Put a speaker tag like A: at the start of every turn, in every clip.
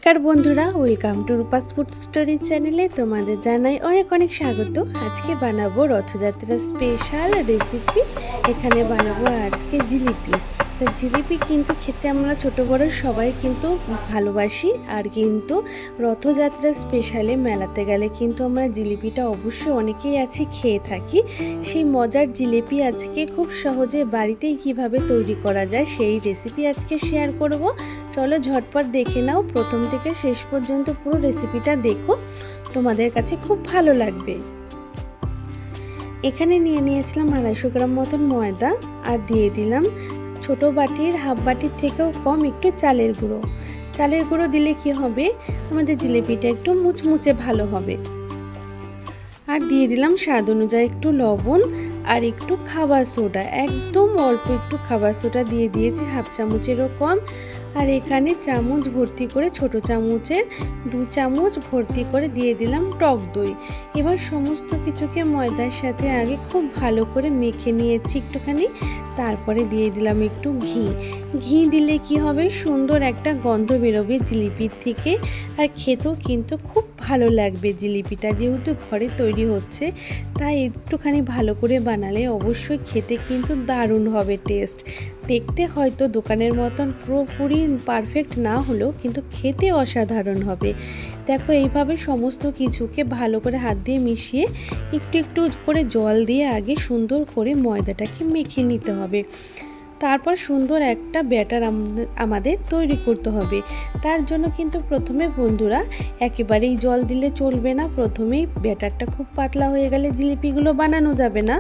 A: নমস্কার বন্ধুরা, welcome to Rupa's food story চ্যানেলে তোমাদের জানাই অনেক অনেক স্বাগত। আজকে বানাবো রথযাত্রা স্পেশাল রেসিপি। এখানে বানাবো আজকে জিলিপি। তো জিলিপি কিন্তু খেতে আমরা ছোটো বড়ো সবাই কিন্তু ভালোবাসি, আর কিন্তু রথযাত্রা স্পেশালে মেলাতে গেলে কিন্তু আমরা জিলিপিটা অবশ্যই অনেকেই আছি খেয়ে থাকি। সেই মজার জিলিপি আজকে খুব সহজে বাড়িতেই কিভাবে তৈরি করা যায় সেই রেসিপি আজকে শেয়ার করব। চলো ঝটপট দেখে নাও, প্রথম থেকে শেষ পর্যন্ত পুরো রেসিপিটা দেখো, তোমাদের কাছে খুব ভালো লাগবে। এখানে নিয়েছিলাম 250 গ্রাম মতন ময়দা, আর দিয়ে দিলাম ছোট বাটির হাফ বাটির থেকেও কম একটু চালের গুঁড়ো। চালের গুঁড়ো দিলে কি হবে, আমাদের জিলিপিটা একটু মুচমুচে ভালো হবে। আর দিয়ে দিলাম স্বাদ অনুযায়ী একটু লবণ আর একটু খাবার সোডা, একদম অল্প একটু খাবার সোডা দিয়ে দিয়েছি, হাফ চামচেরও কম। আর এখানে চামচ ভর্তি করে, ছোট চামচের 2 চামচ ভর্তি করে দিয়ে দিলাম টক দই। এবার সমস্ত কিছুকে ময়দার সাথে আগে খুব ভালো করে মেখে নিয়েছি একটুখানি, তারপরে দিয়ে দিলাম একটু ঘি। ঘি দিলে কি হবে, সুন্দর একটা গন্ধ বেরোবে জিলিপির থেকে, আর খেতেও কিন্তু খুব ভালো লাগবে। জিলিপিটা যেহেতু ঘরে তৈরি হচ্ছে, তাই একটুখানি ভালো করে বানালে অবশ্যই খেতে কিন্তু দারুণ হবে টেস্ট। দেখতে হয়তো দোকানের মতন পুরোপুরি পারফেক্ট না হলেও কিন্তু খেতে অসাধারণ হবে। দেখো এইভাবে সমস্ত কিছুকে ভালো করে হাত দিয়ে মিশিয়ে একটু একটু করে জল দিয়ে আগে সুন্দর করে ময়দাটাকে মেখে নিতে হবে। তারপর সুন্দর একটা ব্যাটার আমাদের তৈরি করতে হবে। তার জন্য কিন্তু প্রথমে বন্ধুরা একেবারেই জল দিলে চলবে না, প্রথমেই ব্যাটারটা খুব পাতলা হয়ে গেলে জিলিপিগুলো বানানো যাবে না।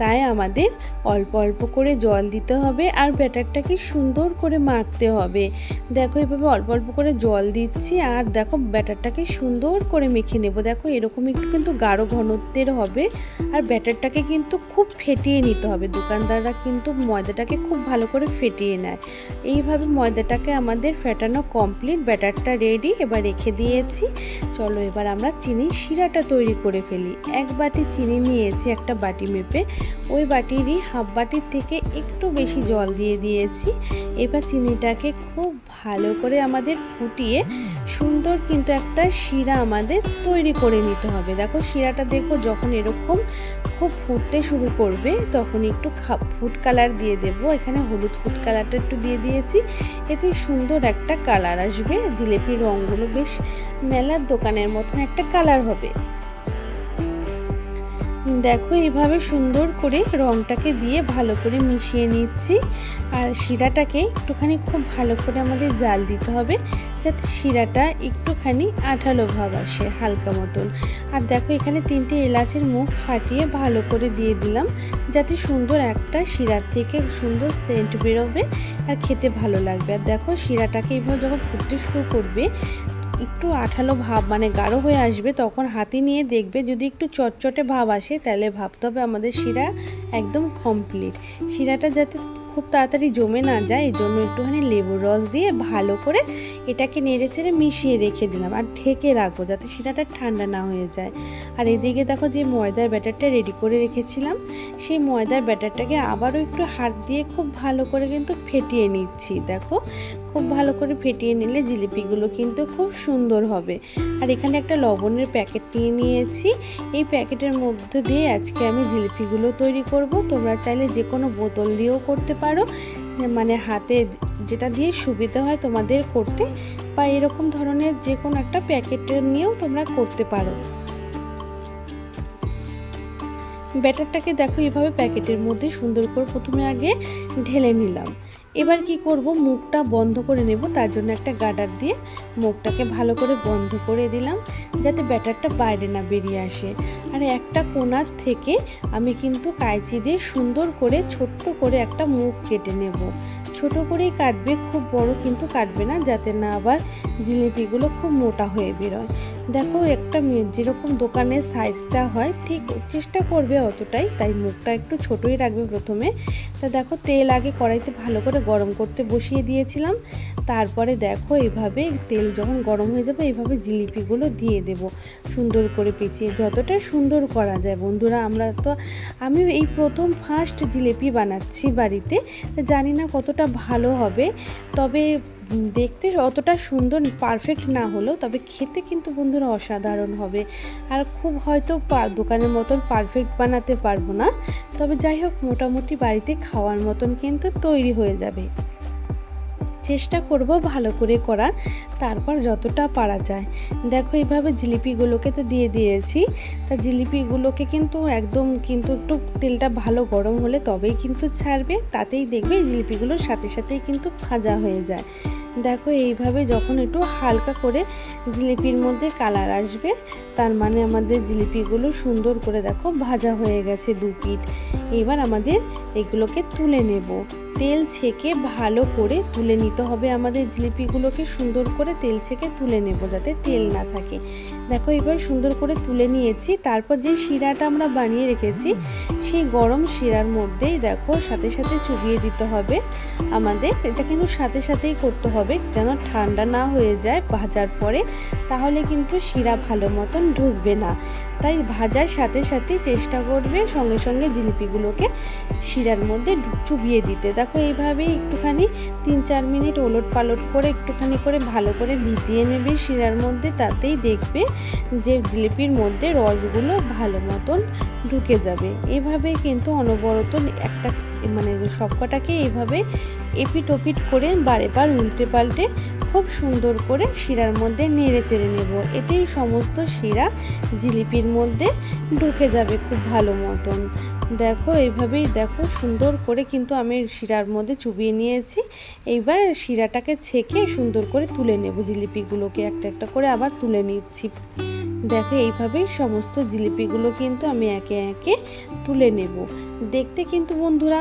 A: তাই আমাদের অল্প অল্প করে জল দিতে হবে, আর ব্যাটারটাকে সুন্দর করে মাখতে হবে। দেখো এভাবে অল্প অল্প করে জল দিচ্ছি, আর দেখো ব্যাটারটাকে সুন্দর করে মেখে নেব। দেখো এরকম একটু কিন্তু গাঢ় ঘনত্বের হবে, আর ব্যাটারটাকে কিন্তু খুব ফেটিয়ে নিতে হবে। দোকানদাররা কিন্তু ময়দাটাকে খুব ভালো করে ফেটিয়ে নেয়। এইভাবে ময়দাটাকে আমাদের ফেটানো কমপ্লিট, ব্যাটারটা রেডি। এবার রেখে দিয়েছি। চলো এবার আমরা চিনির শিরাটা তৈরি করে ফেলি। 1 বাটি চিনি নিয়েছি একটা বাটি মেপে, ওই বাটিরই হাফ বাটির থেকে একটু বেশি জল দিয়ে দিয়েছি। এবার চিনিটাকে খুব ভালো করে আমাদের ফুটিয়ে সুন্দর কিন্তু একটা শিরা আমাদের তৈরি করে নিতে হবে। দেখো শিরাটা দেখো যখন এরকম খুব ফুটতে শুরু করবে, তখন একটু ফুড কালার দিয়ে দেব। এখানে হলুদ ফুড কালারটা একটু দিয়ে দিয়েছি, এতে সুন্দর একটা কালার আসবে। জিলিপির রঙগুলো বেশ মেলার দোকানের মতন একটা কালার হবে। দেখো এইভাবে সুন্দর করে রংটাকে দিয়ে ভালো করে মিশিয়ে নিচ্ছি। আর শিরাটাকে একটুখানি খুব ভালো করে আমাদের জাল দিতে হবে, যাতে শিরাটা একটুখানি আঠালো ভাব আসে হালকা মতন। আর দেখো এখানে 3টে এলাচের মুখ ফাটিয়ে ভালো করে দিয়ে দিলাম, যাতে সুন্দর একটা শিরার থেকে সুন্দর সেন্ট বেরোবে আর খেতে ভালো লাগবে। আর দেখো শিরাটাকে এইভাবে যখন ফুটতে শুরু করবে, একটু আঠালো ভাব মানে গাঢ় হয়ে আসবে, তখন হাতে নিয়ে দেখবে যদি একটু চটচটে ভাব আসে, তাহলে ভাবতে হবে আমাদের শিরা একদম কমপ্লিট। শিরাটা যাতে খুব তাড়াতাড়ি জমে না যায়, এই জন্য একটুখানি লেবুর রস দিয়ে ভালো করে এটাকে নেড়ে চেড়ে মিশিয়ে রেখে দিলাম, আর ঢেকে রাখবো যাতে শিরাটা ঠান্ডা না হয়ে যায়। আর এদিকে দেখো যে ময়দার ব্যাটারটা রেডি করে রেখেছিলাম, সেই ময়দার ব্যাটারটাকে আবারও একটু হাত দিয়ে খুব ভালো করে কিন্তু ফেটিয়ে নিচ্ছি। দেখো খুব ভালো করে ফেটিয়ে নিলে জিলিপিগুলো কিন্তু খুব সুন্দর হবে। আর এখানে একটা লবণের প্যাকেট নিয়েছি, এই প্যাকেটের মধ্যে দিয়ে আজকে আমি জিলিপিগুলো তৈরি করব। তোমরা চাইলে যে কোনো বোতল দিয়েও করতে পারো, মানে হাতে যেটা দিয়ে সুবিধা হয় তোমাদের করতে, বা এরকম ধরনের যে কোনো একটা প্যাকেট নিয়েও তোমরা করতে পারো। ব্যাটারটাকে দেখো এভাবে প্যাকেটের মধ্যে সুন্দর করে প্রথমে আগে ঢেলে নিলাম। এবার কি করব, মুখটা বন্ধ করে নেব। তার জন্য একটা গার্ডার দিয়ে মুখটাকে ভালো করে বন্ধ করে দিলাম, যাতে ব্যাটারটা বাইরে না বেরিয়ে আসে। আর একটা কোণার থেকে আমি কিন্তু কাঁচি দিয়ে সুন্দর করে ছোট্ট করে একটা মুখ কেটে নেব। ছোট করেই কাটবে, খুব বড় কিন্তু কাটবে না, যাতে না আবার জিলিপিগুলো খুব মোটা হয়ে বেরোয়। দেখো একটা যেরকম দোকানের সাইজটা হয় ঠিক চেষ্টা করবে অতটাই, তাই মুখটা একটু ছোটই রাখবে প্রথমে। তা দেখো তেল আগে কড়াইতে ভালো করে গরম করতে বসিয়ে দিয়েছিলাম। তারপরে দেখো এইভাবে তেল যখন গরম হয়ে যাবে, এইভাবে জিলিপিগুলো দিয়ে দেব সুন্দর করে পেঁচিয়ে, যতটা সুন্দর করা যায়। বন্ধুরা আমি এই প্রথম ফার্স্ট জিলিপি বানাচ্ছি বাড়িতে, জানি না কতটা ভালো হবে, তবে দেখতে অতটা সুন্দর পারফেক্ট না হলেও তবে খেতে কিন্তু বন্ধুরা অসাধারণ হবে। আর খুব হয়তো দোকানের মতন পারফেক্ট বানাতে পারবো না, তবে যাই হোক মোটামুটি বাড়িতে খাওয়ার মতন কিন্তু তৈরি হয়ে যাবে। চেষ্টা করব ভালো করে করা, তারপর যতটা পারা যায়। দেখো এইভাবে জিলিপিগুলোকে তো দিয়ে দিয়েছি। তা জিলিপিগুলোকে কিন্তু একদম কিন্তু একটু তেলটা ভালো গরম হলে তবেই কিন্তু ছাড়বে, তাতেই দেখবে জিলিপিগুলোর সাথে সাথেই কিন্তু ভাজা হয়ে যায়। দেখো এইভাবে যখন একটু হালকা করে জিলিপির মধ্যে কালার আসবে, তার মানে আমাদের জিলিপিগুলো সুন্দর করে দেখো ভাজা হয়ে গেছে 2 পিঠ। এবার আমাদের এগুলোকে তুলে নেব। তেল ছেঁকে ভালো করে তুলে নিতে হবে আমাদের জিলিপিগুলোকে, সুন্দর করে তেল ছেঁকে তুলে নেব যাতে তেল না থাকে। দেখো এবার সুন্দর করে তুলে নিয়েছি। তারপর যে শিরাটা আমরা বানিয়ে রেখেছি সেই গরম শিরার মধ্যেই দেখো সাথে সাথে চুবিয়ে দিতে হবে আমাদের। এটা কিন্তু সাথে সাথেই করতে হবে যেন ঠান্ডা না হয়ে যায় ভাজার পরে, তাহলে কিন্তু শিরা ভালো মতন ঢুকবে না। তাই ভাজার সাথে সাথে চেষ্টা করবে সঙ্গে সঙ্গে জিলিপিগুলোকে শিরার মধ্যে চুবিয়ে দিতে। দেখো এইভাবেই একটুখানি 3-4 মিনিট ওলট পালট করে একটুখানি করে ভালো করে ভিজিয়ে নেবে শিরার মধ্যে, তাতেই দেখবে যে জিলিপির মধ্যে রসগুলো ভালো মতন ঢুকে যাবে। এভাবে কিন্তু অনবরত একটা মানে সবকটাকে এইভাবে এপিট ওপিট করে বারেবার উল্টে পাল্টে খুব সুন্দর করে শিরার মধ্যে নেড়ে চেড়ে নেব। এতেই সমস্ত শিরা জিলিপির মধ্যে ঢুকে যাবে খুব ভালো মতন। দেখো এইভাবেই দেখো সুন্দর করে কিন্তু আমি শিরার মধ্যে চুবিয়ে নিয়েছি। এইবার শিরাটাকে ছেঁকে সুন্দর করে তুলে নেব, জিলিপিগুলোকে একটা একটা করে আবার তুলে নিচ্ছি। দেখো এইভাবেই সমস্ত জিলিপিগুলো কিন্তু আমি একে একে তুলে নেব। দেখতে কিন্তু বন্ধুরা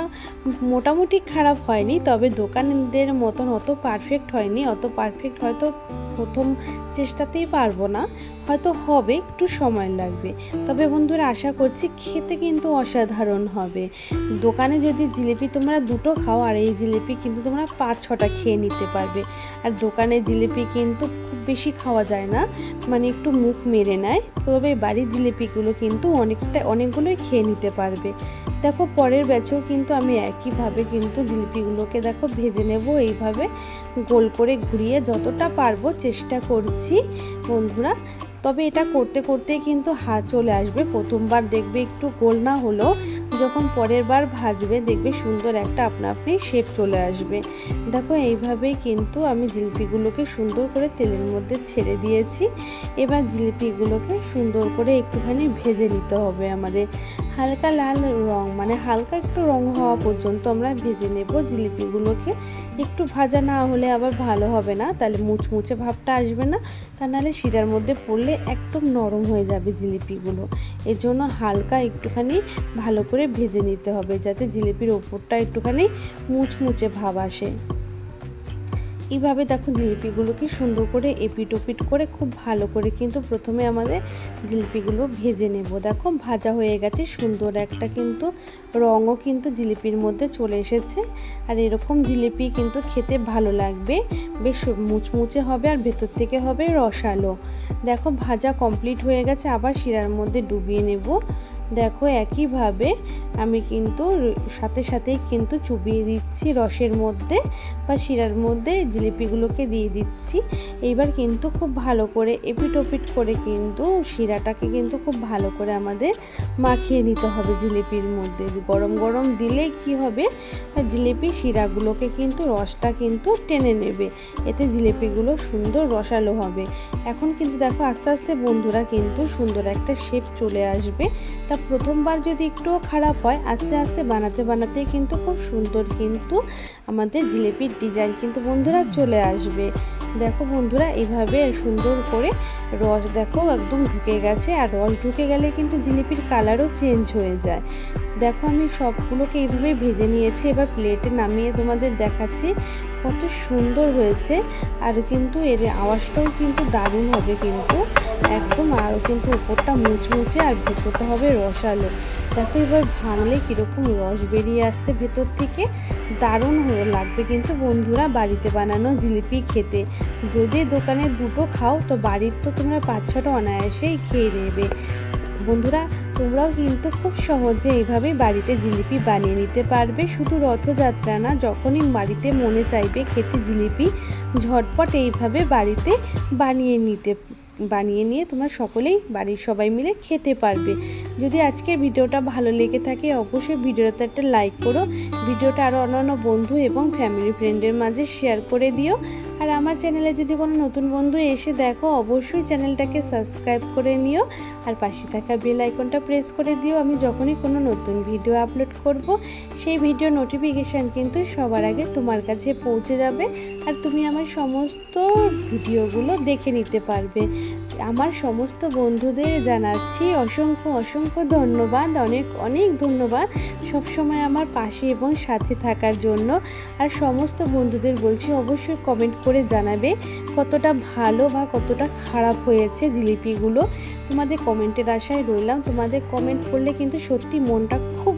A: মোটামুটি খারাপ হয়নি, তবে দোকানদের মতন অত পারফেক্ট হয়নি। অত পারফেক্ট হয়তো প্রথম চেষ্টাতেই পারবো না, হয়তো হবে, একটু সময় লাগবে। তবে বন্ধুরা আশা করছি খেতে কিন্তু অসাধারণ হবে। দোকানে যদি জিলিপি তোমরা 2টো খাও, আর এই জিলিপি কিন্তু তোমরা 5-6টা খেয়ে নিতে পারবে। আর দোকানের জিলিপি কিন্তু খুব বেশি খাওয়া যায় না, মানে একটু মুখ মেরে নেয়। তবে বাড়ির জিলিপিগুলো কিন্তু অনেকগুলোই খেয়ে নিতে পারবে। দেখো পরের ব্যাচেও কিন্তু আমি একইভাবে কিন্তু জিলিপিগুলোকে দেখো ভেজে নেব, এইভাবে গোল করে ঘুরিয়ে যতটা পারবো চেষ্টা করছি বন্ধুরা। তবে এটা করতে করতে কিন্তু হাত চলে আসবে। প্রথমবার দেখবে একটু গোল না হলেও যখন পরের বার ভাজবে দেখবে সুন্দর একটা আপনা আপনি শেপ চলে আসবে। দেখো এইভাবেই কিন্তু আমি জিলিপিগুলোকে সুন্দর করে তেলের মধ্যে ছেড়ে দিয়েছি। এবার জিলিপিগুলোকে সুন্দর করে একটুখানি ভেজে নিতে হবে আমাদের। হালকা লাল রং মানে হালকা একটু রং হওয়া পর্যন্ত আমরা ভেজে নেব জিলিপিগুলোকে। একটু ভাজা না হলে আবার ভালো হবে না, তাহলে মুচমুচে ভাবটা আসবে না, তা নাহলে শিরার মধ্যে পড়লে একদম নরম হয়ে যাবে জিলিপিগুলো। এর জন্য হালকা একটুখানি ভালো করে ভেজে নিতে হবে যাতে জিলিপির ওপরটা একটুখানি মুচমুচে ভাব আসে। এইভাবে দেখো জিলিপিগুলোকে সুন্দর করে এপিট ওপিট করে খুব ভালো করে কিন্তু প্রথমে আমাদের জিলিপিগুলো ভেজে নেব। দেখো ভাজা হয়ে গেছে, সুন্দর একটা কিন্তু রঙও কিন্তু জিলিপির মধ্যে চলে এসেছে। আর এরকম জিলিপি কিন্তু খেতে ভালো লাগবে, বেশ মুচমুচে হবে আর ভেতর থেকে হবে রসালো। দেখো ভাজা কমপ্লিট হয়ে গেছে, আবার শিরার মধ্যে ডুবিয়ে নেব। দেখো একইভাবে আমি কিন্তু সাথে সাথেই কিন্তু চুবিয়ে দিচ্ছি রসের মধ্যে বা শিরার মধ্যে জিলিপিগুলোকে দিয়ে দিচ্ছি। এইবার কিন্তু খুব ভালো করে এপিট ওপিট করে কিন্তু শিরাটাকে কিন্তু খুব ভালো করে আমাদের মাখিয়ে নিতে হবে জিলিপির মধ্যে। গরম গরম দিলে কি হবে, জিলিপি শিরাগুলোকে কিন্তু রসটা কিন্তু টেনে নেবে, এতে জিলিপিগুলো সুন্দর রসালো হবে। এখন কিন্তু দেখো আস্তে আস্তে বন্ধুরা কিন্তু সুন্দর একটা শেপ চলে আসবে। তা প্রথমবার যদি একটুও খারাপ হয়, আস্তে আস্তে বানাতে বানাতে কিন্তু খুব সুন্দর কিন্তু আমাদের জিলিপির ডিজাইন কিন্তু বন্ধুরা চলে আসবে। দেখো বন্ধুরা এইভাবে সুন্দর করে রস দেখো একদম ঢুকে গেছে, আর রস ঢুকে গেলে কিন্তু জিলিপির কালারও চেঞ্জ হয়ে যায়। দেখো আমি সবগুলোকে এইভাবে ভেজে নিয়েছি, এবার প্লেটে নামিয়ে তোমাদের দেখাচ্ছি কত সুন্দর হয়েছে। আর কিন্তু এর আওয়াজটাও কিন্তু দারুণ হবে কিন্তু একদম, আরও কিন্তু উপরটা মুচমুচে আর ভেতরটা হবে রসালো। দেখো এবার ভাঙলে কীরকম রস বেরিয়ে আসছে ভেতর থেকে, দারুণ হয়ে লাগবে কিন্তু বন্ধুরা বাড়িতে বানানো জিলিপি খেতে। যদি দোকানের 2টো খাও তো বাড়ির তো তোমরা 5-6টা অনায়াসেই খেয়ে নেবে বন্ধুরা। তোমরাও কিন্তু খুব সহজে এইভাবে বাড়িতে জিলিপি বানিয়ে নিতে পারবে। শুধু রথযাত্রা না, যখনই বাড়িতে মনে চাইবে খেতে জিলিপি, ঝটপট এইভাবে বাড়িতে বানিয়ে নিয়ে তোমরা সকলেই বাড়ির সবাই মিলে খেতে পারবে। যদি আজকের ভিডিওটা ভালো লেগে থাকে অবশ্যই ভিডিওতে একটা লাইক করো, ভিডিওটা আরও অন্যান্য বন্ধু এবং ফ্যামিলি ফ্রেন্ডের মাঝে শেয়ার করে দিও। আর আমার চ্যানেলে যদি কোনো নতুন বন্ধু এসে দেখো অবশ্যই চ্যানেলটাকে সাবস্ক্রাইব করে নিও আর পাশে থাকা বেল আইকনটা প্রেস করে দিও। আমি যখনই কোনো নতুন ভিডিও আপলোড করব সেই ভিডিও নোটিফিকেশান কিন্তু সবার আগে তোমার কাছে পৌঁছে যাবে আর তুমি আমার সমস্ত ভিডিওগুলো দেখে নিতে পারবে। আমার সমস্ত বন্ধুদের জানাচ্ছি অসংখ্য অসংখ্য ধন্যবাদ, অনেক অনেক ধন্যবাদ সবসময় আমার পাশে এবং সাথে থাকার জন্য। আর সমস্ত বন্ধুদের বলছি অবশ্যই কমেন্ট করে জানাবে কতটা ভালো বা কতটা খারাপ হয়েছে জিলিপিগুলো। তোমাদের কমেন্টের আশায় রইলাম, তোমাদের কমেন্ট করলে কিন্তু সত্যি মনটা খুব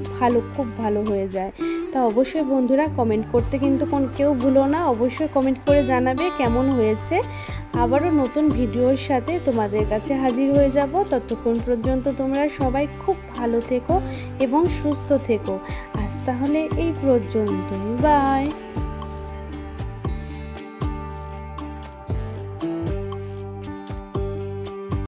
A: ভালো হয়ে যায়। তা অবশ্যই বন্ধুরা কমেন্ট করতে কিন্তু কেউ ভুলো না, অবশ্যই কমেন্ট করে জানাবে কেমন হয়েছে। আবারও নতুন ভিডিওর সাথে তোমাদের কাছে হাজির হয়ে যাব। ততক্ষণ পর্যন্ত তোমরা সবাই খুব ভালো থেকো এবং সুস্থ থেকো। আজ তাহলে এই পর্যন্তই, বাই।